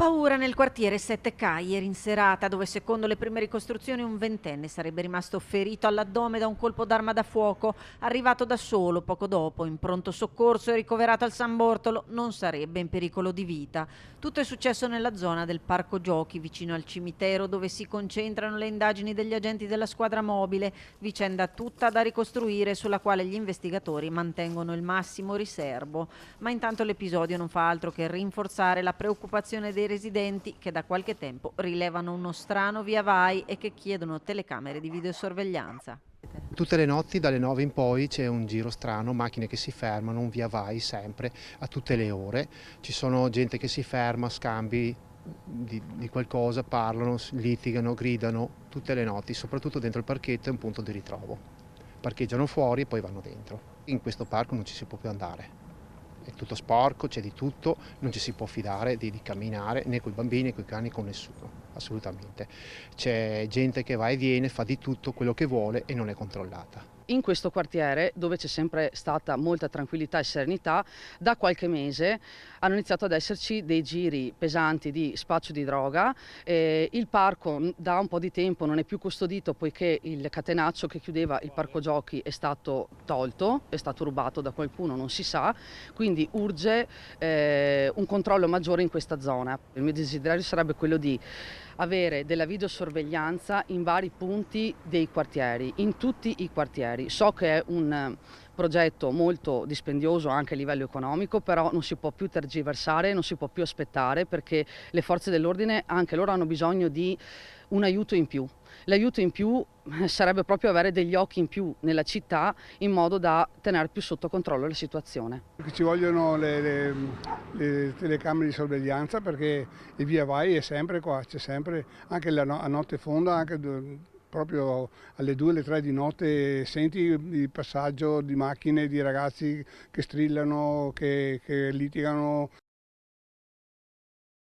Paura nel quartiere 7K ieri in serata, dove secondo le prime ricostruzioni un ventenne sarebbe rimasto ferito all'addome da un colpo d'arma da fuoco. Arrivato da solo poco dopo in pronto soccorso e ricoverato al San Bortolo, non sarebbe in pericolo di vita. Tutto è successo nella zona del parco giochi vicino al cimitero, dove si concentrano le indagini degli agenti della squadra mobile, vicenda tutta da ricostruire, sulla quale gli investigatori mantengono il massimo riservo. Ma intanto l'episodio non fa altro che rinforzare la preoccupazione dei residenti, che da qualche tempo rilevano uno strano via vai e che chiedono telecamere di videosorveglianza. Tutte le notti dalle 9 in poi c'è un giro strano, macchine che si fermano, un via vai sempre a tutte le ore. Ci sono gente che si ferma, scambi di qualcosa, parlano, litigano, gridano tutte le notti, soprattutto dentro il parchetto è un punto di ritrovo. Parcheggiano fuori e poi vanno dentro. In questo parco non ci si può più andare. È tutto sporco, c'è di tutto, non ci si può fidare di camminare né con i bambini né con i cani, con nessuno, assolutamente. C'è gente che va e viene, fa di tutto quello che vuole e non è controllata. In questo quartiere, dove c'è sempre stata molta tranquillità e serenità, da qualche mese hanno iniziato ad esserci dei giri pesanti di spaccio di droga. Il parco da un po' di tempo non è più custodito, poiché il catenaccio che chiudeva il parco giochi è stato tolto, è stato rubato da qualcuno, non si sa, quindi urge un controllo maggiore in questa zona. Il mio desiderio sarebbe quello di avere della videosorveglianza in vari punti dei quartieri, in tutti i quartieri. So che è un progetto molto dispendioso anche a livello economico, però non si può più tergiversare, non si può più aspettare, perché le forze dell'ordine anche loro hanno bisogno di un aiuto in più. L'aiuto in più sarebbe proprio avere degli occhi in più nella città, in modo da tenere più sotto controllo la situazione. Ci vogliono le telecamere di sorveglianza, perché il via vai è sempre qua, c'è sempre, anche a notte fonda, anche proprio alle 2, alle 3 di notte senti il passaggio di macchine, di ragazzi che strillano, che litigano